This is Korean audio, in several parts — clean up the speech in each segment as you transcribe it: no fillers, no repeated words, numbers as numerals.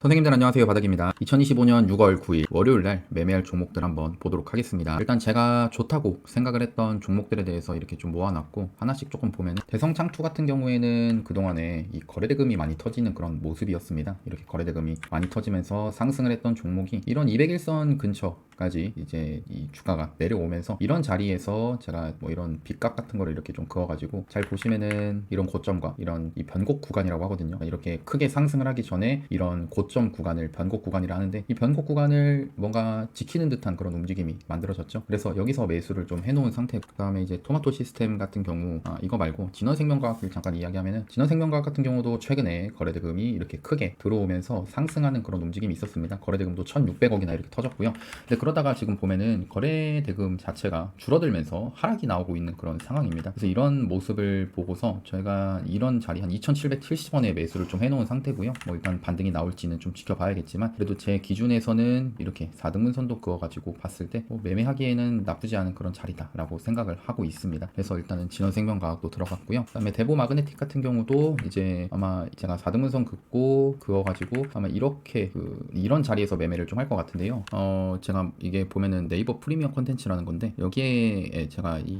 선생님들 안녕하세요, 바닥입니다. 2025년 6월 9일 월요일날 매매할 종목들 한번 보도록 하겠습니다. 일단 제가 좋다고 생각을 했던 종목들에 대해서 이렇게 좀 모아놨고 하나씩 조금 보면 대성창투 같은 경우에는 그동안에 이 거래대금이 많이 터지는 그런 모습이었습니다. 이렇게 거래대금이 많이 터지면서 상승을 했던 종목이 이런 200일선 근처까지 이제 이 주가가 내려오면서 이런 자리에서 제가 뭐 이런 빗각 같은 거를 이렇게 좀 그어가지고 잘 보시면은 이런 고점과 이런 이 변곡 구간이라고 하거든요. 이렇게 크게 상승을 하기 전에 이런 고점 구간을 변곡 구간이라 하는데 이 변곡 구간을 뭔가 지키는 듯한 그런 움직임이 만들어졌죠. 그래서 여기서 매수를 좀 해놓은 상태고, 그 다음에 이제 토마토 시스템 같은 경우 이거 말고 진원생명과학을 잠깐 이야기하면은 진원생명과학 같은 경우도 최근에 거래대금이 이렇게 크게 들어오면서 상승하는 그런 움직임이 있었습니다. 거래대금도 1,600억이나 이렇게 터졌고요. 근데 그러다가 지금 보면은 거래대금 자체가 줄어들면서 하락이 나오고 있는 그런 상황입니다. 그래서 이런 모습을 보고서 저희가 이런 자리 한 2,770원에 매수를 좀 해놓은 상태고요. 뭐 일단 반등이 나올지는 좀 지켜봐야겠지만, 그래도 제 기준에서는 이렇게 4등분선도 그어가지고 봤을 때 매매하기에는 나쁘지 않은 그런 자리다라고 생각을 하고 있습니다. 그래서 일단은 진원생명과학도 들어갔고요. 그 다음에 대보마그네틱 같은 경우도 이제 아마 제가 4등분선 긋고 그어가지고 아마 이렇게 이런 자리에서 매매를 좀 할 것 같은데요. 제가 이게 보면은 네이버 프리미엄 컨텐츠라는 건데, 여기에 제가 이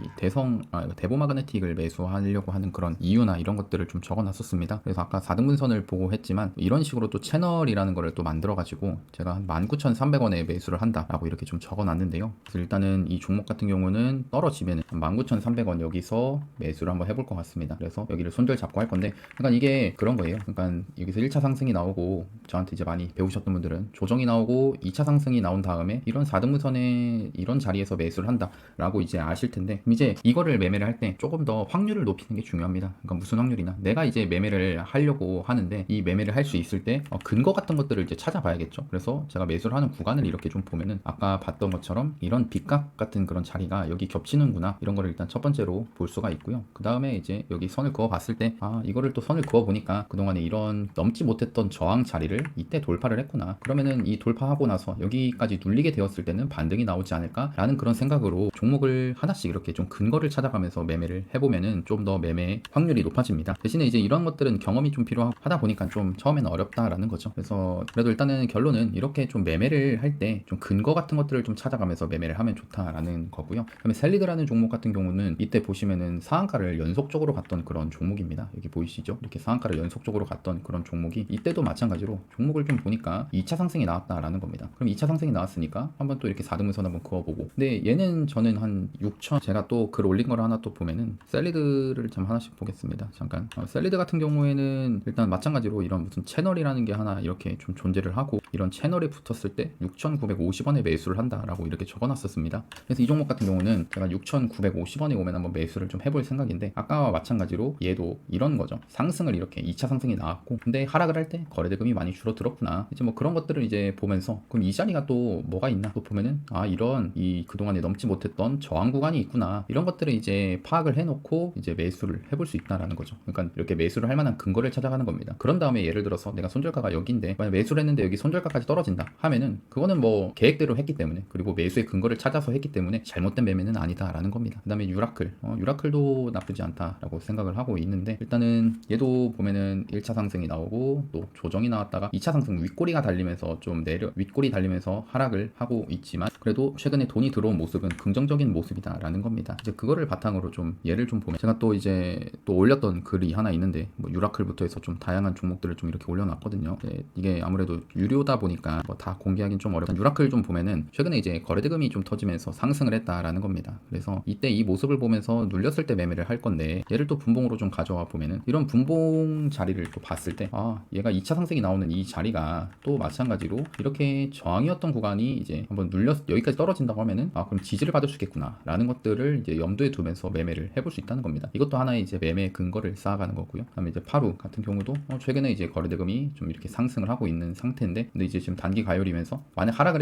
대보마그네틱을 매수하려고 하는 그런 이유나 이런 것들을 좀 적어놨었습니다. 그래서 아까 4등분선을 보고 했지만 이런 식으로 또 채널이라는 거를 또 만들어가지고 제가 한 19,300원에 매수를 한다라고 이렇게 좀 적어놨는데요. 그래서 일단은 이 종목 같은 경우는 떨어지면 19,300원 여기서 매수를 한번 해볼 것 같습니다. 그래서 여기를 손절 잡고 할 건데, 그러니까 이게 그런 거예요. 그러니까 여기서 1차 상승이 나오고, 저한테 이제 많이 배우셨던 분들은 조정이 나오고 2차 상승이 나온 다음에 이런 4등분선에 이런 자리에서 매수를 한다라고 이제 아실 텐데, 이제 이거를 매매를 할 때 조금 더 확률을 높이는 게 중요합니다. 그러니까 무슨 확률이나, 내가 이제 매매를 하려고 하는데 이 매매를 할 수 있을 때 근거 같은 것들을 이제 찾아봐야겠죠. 그래서 제가 매수를 하는 구간을 이렇게 좀 보면은 아까 봤던 것처럼 이런 빗각 같은 그런 자리가 여기 겹치는구나, 이런 거를 일단 첫 번째로 볼 수가 있고요. 그 다음에 이제 여기 선을 그어 봤을 때 이거를 또 선을 그어 보니까 그동안에 이런 넘지 못했던 저항 자리를 이때 돌파를 했구나, 그러면은 이 돌파하고 나서 여기까지 눌리게 되었을 때는 반등이 나오지 않을까라는 그런 생각으로 종목을 하나씩 이렇게 좀 근거를 찾아가면서 매매를 해보면은 좀 더 매매 확률이 높아집니다. 대신에 이제 이런 것들은 경험이 좀 필요하다 보니까 좀 처음에는 어렵다라는 거죠. 그래서 그래도 일단은 결론은 이렇게 좀 매매를 할 때 좀 근거 같은 것들을 좀 찾아가면서 매매를 하면 좋다라는 거고요. 그다음에 셀리드라는 종목 같은 경우는 이때 보시면은 상한가를 연속적으로 갔던 그런 종목입니다. 여기 보이시죠? 이렇게 상한가를 연속적으로 갔던 그런 종목이 이때도 마찬가지로 종목을 좀 보니까 2차 상승이 나왔다라는 겁니다. 그럼 2차 상승이 나왔으니까 한번 또 이렇게 4등분선 한번 그어보고, 근데 얘는 저는 한 6천, 제가 또 글 올린 거를 하나 또 보면은 셀리드를 좀 하나씩 보겠습니다. 잠깐. 셀리드 같은 경우에는 일단 마찬가지로 이런 무슨 채널이라는 게 하나 이렇게 좀 존재를 하고, 이런 채널에 붙었을 때 6,950원에 매수를 한다라고 이렇게 적어놨었습니다. 그래서 이 종목 같은 경우는 제가 6,950원에 오면 한번 매수를 좀 해볼 생각인데, 아까와 마찬가지로 얘도 이런 거죠. 상승을 이렇게 2차 상승이 나왔고, 근데 하락을 할 때 거래대금이 많이 줄어들었구나, 이제 뭐 그런 것들을 이제 보면서, 그럼 이 자리가 또 뭐가 있나 또 보면은 이런 이 그동안에 넘지 못했던 저항 구간이 있구나, 이런 것들을 이제 파악을 해놓고 이제 매수를 해볼 수 있다라는 거죠. 그러니까 이렇게 매수를 할 만한 근거를 찾아가는 겁니다. 그런 다음에 예를 들어서 내가 손절가가 여기인데 만약 매수를 했는데 여기 손절가까지 떨어진다 하면은 그거는 뭐 계획대로 했기 때문에, 그리고 매수의 근거를 찾아서 했기 때문에 잘못된 매매는 아니다라는 겁니다. 그 다음에 유라클도 나쁘지 않다라고 생각을 하고 있는데, 일단은 얘도 보면은 1차 상승이 나오고 또 조정이 나왔다가 2차 상승 윗꼬리가 달리면서 좀 윗꼬리 달리면서 하락을 하고 있지만, 그래도 최근에 돈이 들어온 모습은 긍정적인 모습이다라는 겁니다. 이제 그거를 바탕으로 좀 예를 좀 보면, 제가 또 이제 또 올렸던 글이 하나 있는데, 뭐 유라클부터 해서 좀 다양한 종목들을 좀 이렇게 올려놨거든요. 이게 아무래도 유료다 보니까 뭐 다 공개하기는 좀 어렵다. 유라클 좀 보면은 최근에 이제 거래대금이 좀 터지면서 상승을 했다라는 겁니다. 그래서 이때 이 모습을 보면서 눌렸을 때 매매를 할 건데, 얘를 또 분봉으로 좀 가져와 보면은 이런 분봉 자리를 또 봤을 때 얘가 2차 상승이 나오는 이 자리가 또 마찬가지로 이렇게 저항이었던 구간이 이제 한번 여기까지 떨어진다고 하면은 그럼 지지를 받을 수 있겠구나 라는 것들을 이제 염두에 두면서 매매를 해볼 수 있다는 겁니다. 이것도 하나의 이제 매매 근거를 쌓아가는 거고요. 그다음에 이제 파루 같은 경우도 최근에 이제 거래대금이 좀 이렇게 상승을 하고 있는 상태인데, 근데 이제 지금 단기 가열이면서 만약에 하락을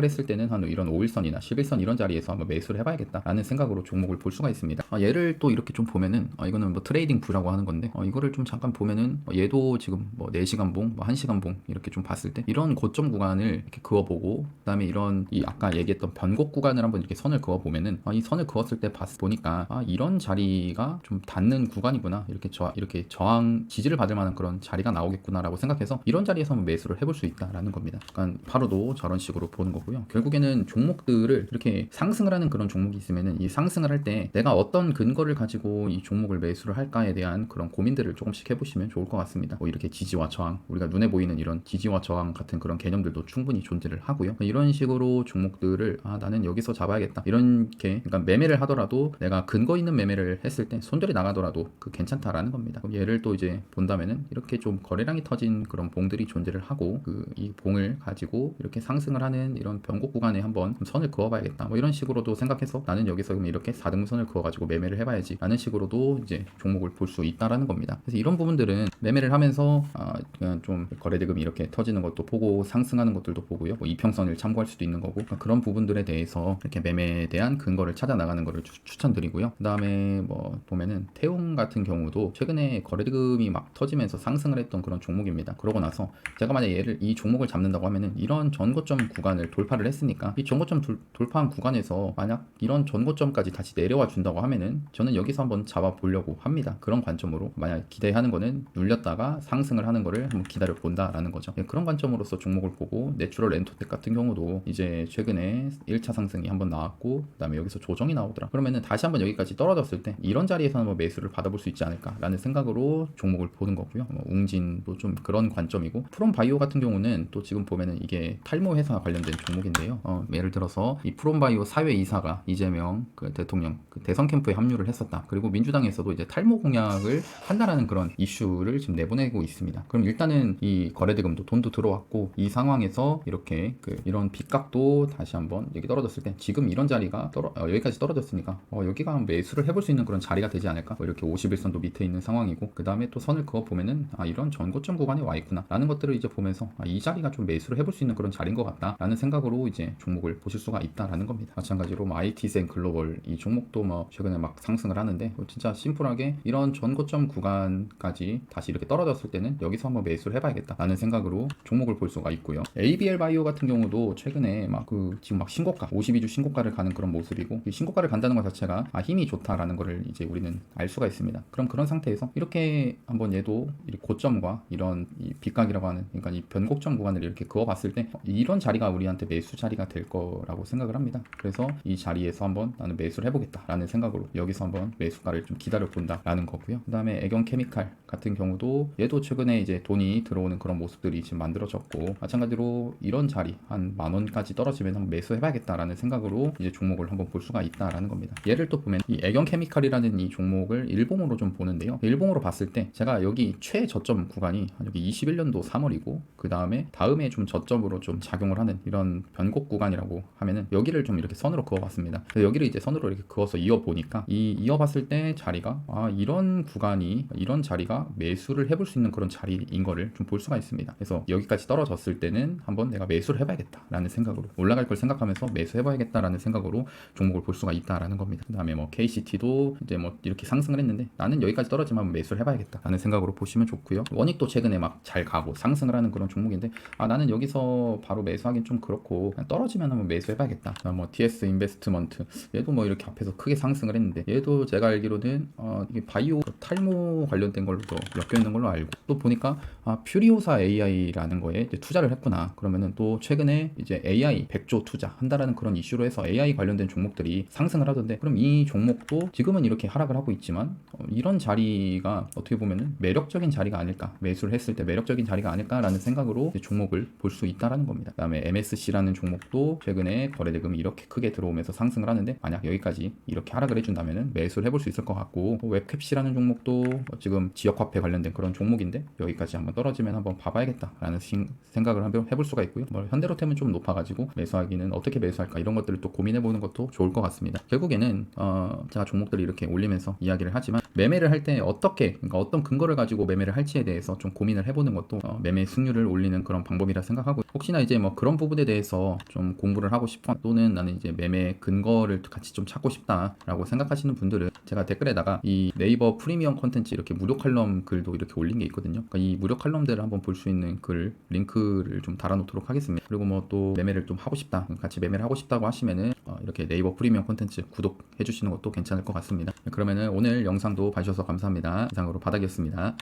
했을 때는 한 이런 5일선이나 11선 이런 자리에서 한번 매수를 해봐야겠다라는 생각으로 종목을 볼 수가 있습니다. 얘를 또 이렇게 좀 보면은 이거는 뭐 트레이딩 부라고 하는 건데, 이거를 좀 잠깐 보면은 얘도 지금 뭐 4시간 봉, 뭐 1시간 봉 이렇게 좀 봤을 때 이런 고점 구간을 이렇게 그어보고, 그다음에 이런 이 아까 얘기했던 변곡 구간을 한번 이렇게 선을 그어보면은 이 선을 그었을 때 보니까 이런 자리가 좀 닿는 구간이구나, 이렇게 저항 지지를 받을 만한 그런 자리가 나오겠구나라고 생각했 생각해서 이런 자리에서 한번 매수를 해볼 수 있다라는 겁니다. 그러니까 바로도 저런 식으로 보는 거고요. 결국에는 종목들을 이렇게 상승을 하는 그런 종목이 있으면은 이 상승을 할 때 내가 어떤 근거를 가지고 이 종목을 매수를 할까에 대한 그런 고민들을 조금씩 해보시면 좋을 것 같습니다. 뭐 이렇게 지지와 저항, 우리가 눈에 보이는 이런 지지와 저항 같은 그런 개념들도 충분히 존재를 하고요. 이런 식으로 종목들을 나는 여기서 잡아야겠다 이렇게, 그러니까 매매를 하더라도 내가 근거 있는 매매를 했을 때 손절이 나가더라도 그 괜찮다라는 겁니다. 그럼 얘를 또 이제 본다면은 이렇게 좀 거래량이 터진 그런 봉들이 존재를 하고 이 봉을 가지고 이렇게 상승을 하는 이런 변곡 구간에 한번 선을 그어봐야겠다 뭐 이런 식으로도 생각해서 나는 여기서 그럼 이렇게 4등분선을 그어가지고 매매를 해봐야지 라는 식으로도 이제 종목을 볼 수 있다라는 겁니다. 그래서 이런 부분들은 매매를 하면서 그냥 좀 거래대금이 이렇게 터지는 것도 보고 상승하는 것들도 보고요. 뭐 이평선을 참고할 수도 있는 거고, 그러니까 그런 부분들에 대해서 이렇게 매매에 대한 근거를 찾아 나가는 거를 추천드리고요. 그 다음에 뭐 보면은 태움 같은 경우도 최근에 거래대금이 막 터지면서 상승을 했던 그런 종목입니다. 그러고 나서 제가 만약 이 종목을 잡는다고 하면은 이런 전고점 구간을 돌파를 했으니까 이 전고점 돌파한 구간에서 만약 이런 전고점까지 다시 내려와 준다고 하면은 저는 여기서 한번 잡아 보려고 합니다. 그런 관점으로 만약 기대하는 거는 눌렸다가 상승을 하는 거를 한번 기다려 본다라는 거죠. 그런 관점으로서 종목을 보고, 내추럴 엔터텍 같은 경우도 이제 최근에 1차 상승이 한번 나왔고 그다음에 여기서 조정이 나오더라. 그러면은 다시 한번 여기까지 떨어졌을 때 이런 자리에서 한번 매수를 받아볼 수 있지 않을까라는 생각으로 종목을 보는 거고요. 웅진도 좀 그런 관점이고, 프롬바이오 같은 경우는 또 지금 보면은 이게 탈모 회사 관련된 종목인데요. 예를 들어서 이 프롬바이오 사회이사가 이재명 대통령 대선 캠프에 합류를 했었다. 그리고 민주당에서도 이제 탈모 공약을 한다라는 그런 이슈를 지금 내보내고 있습니다. 그럼 일단은 이 거래대금도 돈도 들어왔고, 이 상황에서 이렇게 이런 빚값도 다시 한번 여기 떨어졌을 때 지금 이런 자리가 여기까지 떨어졌으니까 여기가 매수를 해볼 수 있는 그런 자리가 되지 않을까. 이렇게 51선도 밑에 있는 상황이고, 그 다음에 또 선을 그어 보면은 이런 전고점 구간에 와 있구나 라는 것들을 이제 보면서 이 자리가 좀 매수를 해볼 수 있는 그런 자리인 것 같다 라는 생각으로 이제 종목을 보실 수가 있다라는 겁니다. 마찬가지로 뭐 IT센 글로벌 이 종목도 뭐 최근에 막 상승을 하는데 진짜 심플하게 이런 전고점 구간까지 다시 이렇게 떨어졌을 때는 여기서 한번 매수를 해봐야겠다 라는 생각으로 종목을 볼 수가 있고요. ABL 바이오 같은 경우도 최근에 막 지금 막 신고가 52주 신고가를 가는 그런 모습이고, 이 신고가를 간다는 것 자체가 힘이 좋다라는 거를 이제 우리는 알 수가 있습니다. 그럼 그런 상태에서 이렇게 한번 얘도 고점과 이런 이 빗각이라고 하는, 그러니까 이 변곡점 구간을 이렇게 그어봤을 때 이런 자리가 우리한테 매수 자리가 될 거라고 생각을 합니다. 그래서 이 자리에서 한번 나는 매수를 해보겠다라는 생각으로 여기서 한번 매수가를 좀 기다려 본다라는 거고요. 그 다음에 애경 케미칼 같은 경우도 얘도 최근에 이제 돈이 들어오는 그런 모습들이 지금 만들어졌고, 마찬가지로 이런 자리 한 10,000원까지 떨어지면 한번 매수해봐야겠다라는 생각으로 이제 종목을 한번 볼 수가 있다라는 겁니다. 얘를 또 보면 이 애경 케미칼이라는 이 종목을 일봉으로 좀 보는데요. 일봉으로 봤을 때 제가 여기 최저점 구간이 여기 21년도 3월이고, 그 다음에 좀 저점으로 좀 작용을 하는 이런 변곡 구간이라고 하면은 여기를 좀 이렇게 선으로 그어봤습니다. 여기를 이제 선으로 이렇게 그어서 이어보니까 이어봤을 때 자리가 이런 구간이, 이런 자리가 매수를 해볼 수 있는 그런 자리인 거를 좀 볼 수가 있습니다. 그래서 여기까지 떨어졌을 때는 한번 내가 매수를 해봐야겠다라는 생각으로, 올라갈 걸 생각하면서 매수해봐야겠다라는 생각으로 종목을 볼 수가 있다라는 겁니다. 그 다음에 뭐 KCT도 이제 뭐 이렇게 상승을 했는데 나는 여기까지 떨어지면 매수를 해봐야겠다라는 생각으로 보시면 좋고요. 원익도 최근에 막 잘 가고 상승을 하는 그런 종목인데 나는 여기서 바로 매수하기는 좀 그렇고 그냥 떨어지면 한번 매수해봐야겠다. 뭐 TS 인베스트먼트 얘도 뭐 이렇게 앞에서 크게 상승을 했는데, 얘도 제가 알기로는 이게 바이오 탈모 관련된 걸로 엮여 있는 걸로 알고, 또 보니까 퓨리오사 AI라는 거에 이제 투자를 했구나. 그러면은 또 최근에 이제 AI 100조 투자한다라는 그런 이슈로 해서 AI 관련된 종목들이 상승을 하던데, 그럼 이 종목도 지금은 이렇게 하락을 하고 있지만 이런 자리가 어떻게 보면은 매력적인 자리가 아닐까, 매수를 했을 때 매력적인 자리가 아닐까라는 생각으로 종목을 볼 수 있다라는 겁니다. 그다음에 MSC라는 종목도 최근에 거래대금이 이렇게 크게 들어오면서 상승을 하는데, 만약 여기까지 이렇게 하락을 해준다면은 매수를 해볼 수 있을 것 같고, 웹캡시라는 종목도 지금 지역화폐 관련된 그런 종목인데 여기까지 한번 떨어지면 한번 봐봐야겠다라는 생각을 한번 해볼 수가 있고요. 뭐 현대로템은 좀 높아가지고 매수하기는 어떻게 매수할까 이런 것들을 또 고민해보는 것도 좋을 것 같습니다. 결국에는 제가 종목들을 이렇게 올리면서 이야기를 하지만, 매매를 할 때 그러니까 어떤 근거를 가지고 매매를 할지에 대해서 좀 고민을 해보는 것도 매매 승률을 올리는 그런 방법이라 생각하고, 혹시나 이제 뭐 그런 부분에 대해서 좀 공부를 하고 싶어, 또는 나는 이제 매매 근거를 같이 좀 찾고 싶다라고 생각하시는 분들은 제가 댓글에다가 이 네이버 프리미엄 콘텐츠 이렇게 무료 칼럼 글도 이렇게 올린 게 있거든요. 그러니까 이 무료 칼럼들을 한번 볼 수 있는 글 링크를 좀 달아놓도록 하겠습니다. 그리고 뭐 또 매매를 좀 하고 싶다, 같이 매매를 하고 싶다고 하시면은 이렇게 네이버 프리미엄 콘텐츠 구독해 주시는 것도 괜찮을 것 같습니다. 그러면은 오늘 영상도 봐주셔서 감사합니다. 이상으로 바닥이었습니다.